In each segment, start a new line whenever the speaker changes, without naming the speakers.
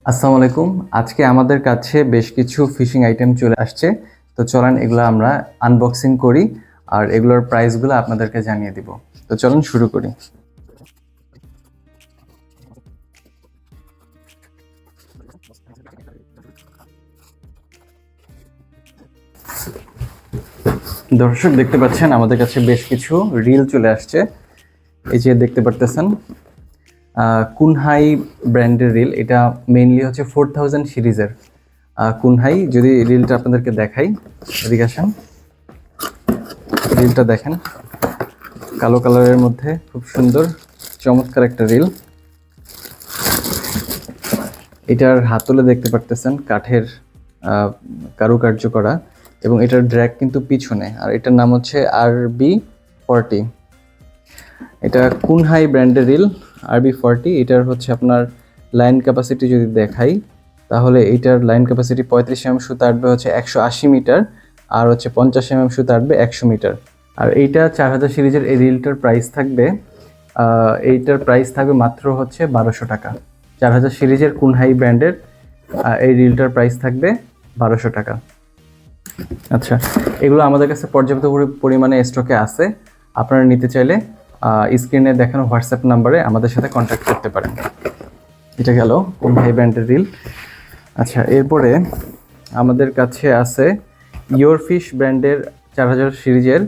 আসসালামু আলাইকুম। আজকে আমাদের কাছে বেশ কিছু ফিশিং আইটেম চলে আসছে। তো চলেন এগুলো আমরা আনবক্সিং করি আর এগুলোর প্রাইসগুলো আপনাদেরকে জানিয়ে দিব। তো চলুন শুরু করি। দর্শক দেখতে পাচ্ছেন আমাদের কাছে বেশ কিছু রিল চলে আসছে। এই যে দেখতে পারতেছেন কুনহাই ব্র্যান্ডের রিল। এটা মেইনলি হচ্ছে 4000 সিরিজের কুনহাই। যদি রিলটা আপনাদেরকে দেখাই, এদিকে আসেন, রিলটা দেখেন, কালো কালারের মধ্যে খুব সুন্দর চমৎকার একটা রিল। এটার হাতলে দেখতে পারতেছেন কাঠের কারুকার্য করা এবং এটার ড্র্যাগ কিন্তু পিছনে। আর এটার নাম হচ্ছে RB40। এটা কুনহাই ব্র্যান্ডের রিল RB40। এটার হচ্ছে আপনার লাইন ক্যাপাসিটি যদি দেখাই তাহলে এইটার লাইন ক্যাপাসিটি 35 mm সুতা আটবে হচ্ছে 180 মিটার, আর হচ্ছে 50 mm সুতা আটবে 100 মিটার। আর এইটা 4000 সিরিজের এই রিলটার প্রাইস থাকবে মাত্র হচ্ছে 1200 টাকা। 4000 সিরিজের কুনহাই ব্র্যান্ডের এই রিলটার প্রাইস থাকবে 1200 টাকা। আচ্ছা, এগুলো আমাদের কাছে পর্যাপ্ত পরিমাণে স্টকে আছে। আপনারা নিতে চাইলে স্ক্রিনে দেখানো হোয়াটসঅ্যাপ নাম্বারে আমাদের সাথে কন্ট্যাক্ট করতে পারেন। এটা গেল কুনহাই ব্র্যান্ডের রিল। আচ্ছা, এরপরে আমাদের কাছে আছে ইয়োর ফিশ ব্র্যান্ডের 4000 সিরিজের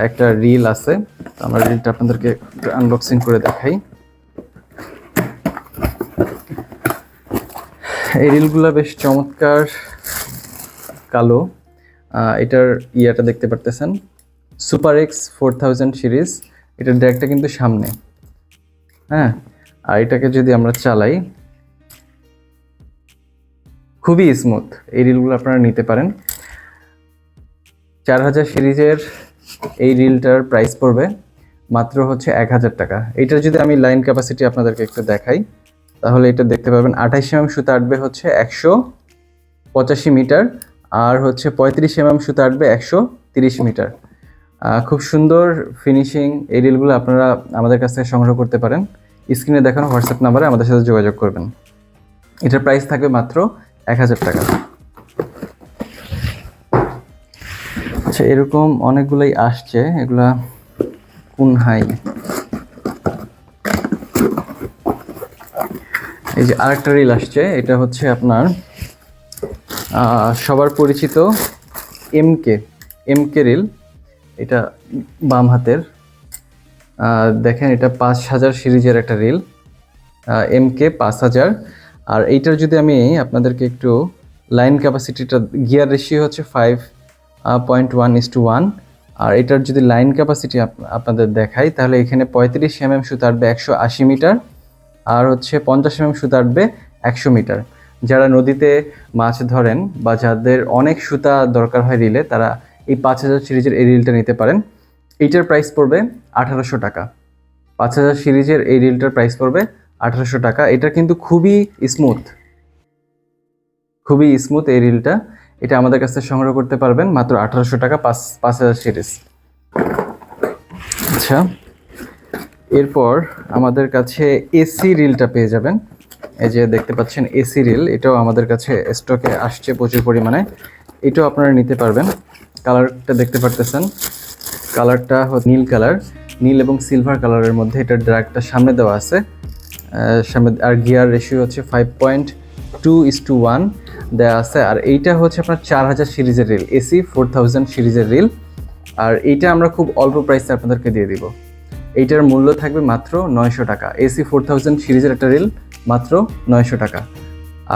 একটা রিল আছে। আমরা রিলটা আপনাদেরকে আনবক্সিং করে দেখাই। এই রিলগুলো বেশ চমৎকার কালো। এটার ইয়াটা দেখতে পারতেছেন সুপার এক্স 4000 সিরিজ। এটার ড্র্যাগটা কিন্তু সামনে, হ্যাঁ। আর এটাকে যদি আমরা চালাই খুবই স্মুথ। এই রিলগুলো আপনারা নিতে পারেন। 4000 সিরিজের এই রিলটার প্রাইস পড়বে মাত্র হচ্ছে 1000 টাকা। এইটার যদি আমি লাইন ক্যাপাসিটি আপনাদেরকে একটু দেখাই তাহলে এটা দেখতে পাবেন 28 mm সুতা আটবে হচ্ছে 185 মিটার, আর হচ্ছে 35 mm সুতা আটবে 130 মিটার। খুব সুন্দর ফিনিশিং। এই রিলগুলো আপনারা আমাদের কাছ থেকে সংগ্রহ করতে পারেন। স্ক্রিনে দেখানো হোয়াটসঅ্যাপ নাম্বারে আমাদের সাথে যোগাযোগ করবেন। এটার প্রাইস থাকবে মাত্র 1000 টাকা। আচ্ছা, এরকম অনেকগুলোই আসছে। এগুলা কুনহাই। এই যে আরেকটা রিল আসছে, এটা হচ্ছে আপনার সবার পরিচিত এমকে রিল। এটা বাম হাতের, দেখেন এটা 5000 সিরিজের একটা রিল MK 5000। আর এইটার যদি আমি আপনাদেরকে একটু লাইন ক্যাপাসিটিটা, গিয়ার রেশিও হচ্ছে 5.1:1। আর এটার যদি লাইন ক্যাপাসিটি আপনাদের দেখাই তাহলে এখানে 35 mm সুতা আটবে 180 মিটার, আর হচ্ছে 50 mm সুতা আটবে 100 মিটার। যারা নদীতে মাছ ধরেন বা যাদের অনেক সুতা দরকার হয় রিলে, তারা এই 5000 সিরিজের এই রিলটা নিতে পারেন। এইটার প্রাইস পড়বে 1800 টাকা। 5000 সিরিজের এই রিলটার প্রাইস পড়বে 1800 টাকা। এটা কিন্তু খুবই স্মুথ এই রিলটা। এটা আমাদের কাছে সংগ্রহ করতে পারবেন মাত্র 1800 টাকা 5000 সিরিজ। আচ্ছা, এরপর আমাদের কাছে এসি রিলটা পেয়ে যাবেন। এই যে দেখতে পাচ্ছেন এসি রিল, এটাও আমাদের কাছে স্টকে আসছে প্রচুর পরিমাণে। এটাও আপনারা নিতে পারবেন। কালারটা দেখতে পারতেছেন, কালারটা নীল কালার, নীল এবং সিলভার কালারের মধ্যে। এটার ড্র্যাগটা সামনে দেওয়া আছে সামনে, আর গিয়ার রেশিও হচ্ছে 5.2:1 দেওয়া আছে। আর এইটা হচ্ছে আপনার 4000 সিরিজের রিল, এসি 4000 সিরিজের রিল। আর এইটা আমরা খুব অল্প প্রাইসে আপনাদেরকে দিয়ে দিব। এইটার মূল্য থাকবে মাত্র 900 টাকা। এসি 4000 সিরিজের একটা রিল মাত্র 900 টাকা।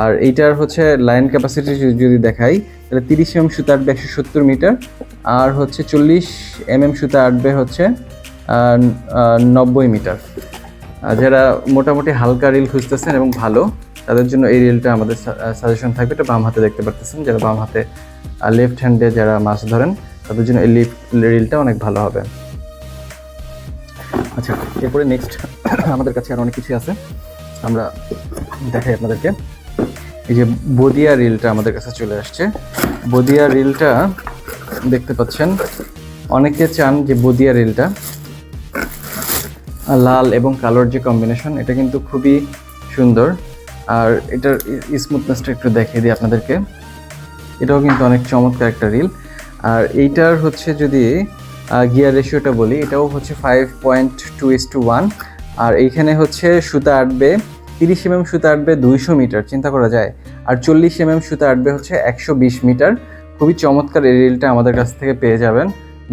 আর এইটার হচ্ছে লাইন ক্যাপাসিটি যদি দেখাই তাহলে 30 mm সুতা আটবে 170 মিটার, আর হচ্ছে 40 mm সুতা আটবে হচ্ছে 90 মিটার। যারা মোটামুটি হালকা রিল খুঁজতেছেন এবং ভালো, তাদের জন্য এই রিলটা আমাদের সাজেশন থাকবে। এটা বাম হাতে দেখতে পারতেছেন, যারা বাম হাতে লেফট হ্যান্ডে যারা মাছ ধরেন তাদের জন্য এই রিলটা অনেক ভালো হবে। আচ্ছা, এরপরে নেক্সট আমাদের কাছে আরও অনেক কিছু আছে, আমরা দেখাই আপনাদেরকে। এই যে বদিয়া রিলটা আমাদের কাছে চলে আসছে। বদিয়া রিলটা দেখতে পাচ্ছেন, অনেকে চান যে বদিয়া রিলটা লাল এবং কালোর যে কম্বিনেশন, এটা কিন্তু খুবই সুন্দর। আর এটার স্মুথনেসটা একটু দেখিয়ে দিই আপনাদেরকে। এটাও কিন্তু অনেক চমৎকার একটা রিল। আর এইটার হচ্ছে যদি গিয়ার রেশিওটা বলি, এটাও হচ্ছে 5.2:1। আর এইখানে হচ্ছে সুতা আটবে 30 mm সুতা আটবে 200 মিটার, চিন্তা করা যায়। আর 40 mm সুতা আটবে হচ্ছে 120 মিটার। খুবই চমৎকার এই রিলটা আমাদের কাছ থেকে পেয়ে যাবেন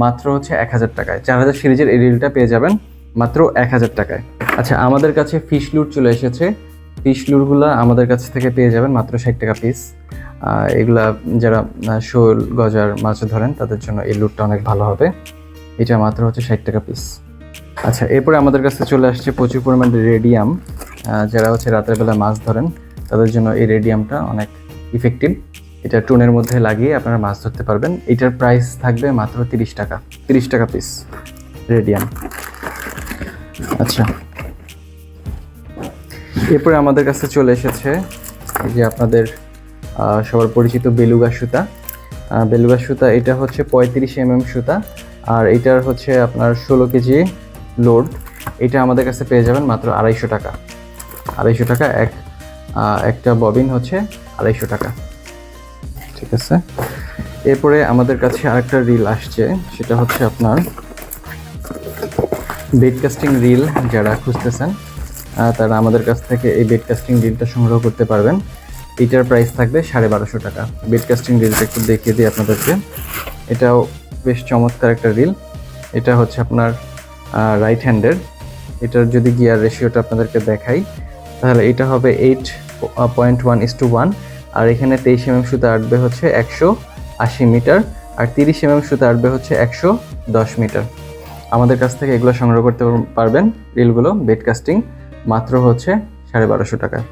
মাত্র হচ্ছে 1000 টাকায়। 4000 সিরিজের এই রিলটা পেয়ে যাবেন মাত্র 1000 টাকায়। আচ্ছা, আমাদের কাছে ফিশ লুর চলে এসেছে। ফিশ লুরগুলো আমাদের কাছ থেকে পেয়ে যাবেন মাত্র 60 টাকা পিস। এগুলা যারা শোল গজার মাছ ধরেন তাদের জন্য এই লুটটা অনেক ভালো হবে। এটা মাত্র হচ্ছে 60 টাকা পিস। আচ্ছা, এরপরে আমাদের কাছে চলে আসছে প্রচুর পরিমাণে রেডিয়াম। যারা হচ্ছে রাতের বেলা মাছ ধরেন তাদের জন্য এই রেডিয়ামটা অনেক ইফেক্টিভ। এটা টুনের মধ্যে লাগিয়ে আপনারা মাছ ধরতে পারবেন। এটার প্রাইস থাকবে মাত্র 30 টাকা, 30 টাকা পিস রেডিয়াম। আচ্ছা, এরপরে আমাদের কাছে চলে এসেছে এই যে আপনাদের সবার পরিচিত বেলুগা সুতা। বেলুগা সুতা এটা হচ্ছে 35 mm সুতা। আর এটার হচ্ছে আপনার 16 কেজি লোড। এটা আমাদের কাছে পেয়ে যাবেন মাত্র 250 টাকা। 250 টাকা একটা ববিন হচ্ছে 250 টাকা। ঠিক আছে, এরপরে আমাদের কাছে আরেকটা রিল আসছে, সেটা হচ্ছে আপনার বেড কাস্টিং রিল। যারা খুঁজতেছেন তারা আমাদের কাছ থেকে এই বেড কাস্টিং রিলটা সংগ্রহ করতে পারবেন। এটার প্রাইস থাকবে 1250 টাকা। বেড কাস্টিং রিলটা একটু দেখিয়ে দিই আপনাদেরকে। এটাও বেশ চমৎকার একটা রিল। এটা হচ্ছে আপনার রাইট হ্যান্ডের। এটার যদি গিয়ার রেশিওটা আপনাদেরকে দেখাই তাহলে এটা হবে 8.1:1। আর এখানে 23 mm সুতা আটবে হচ্ছে 180 মিটার। আর 30 mm সুতা আটবে হচ্ছে 110 মিটার। আমাদের কাছ থেকে এগুলো সংগ্রহ করতে পারবেন রিলগুলো বেড কাস্টিং মাত্র হচ্ছে 1250 টাকায়।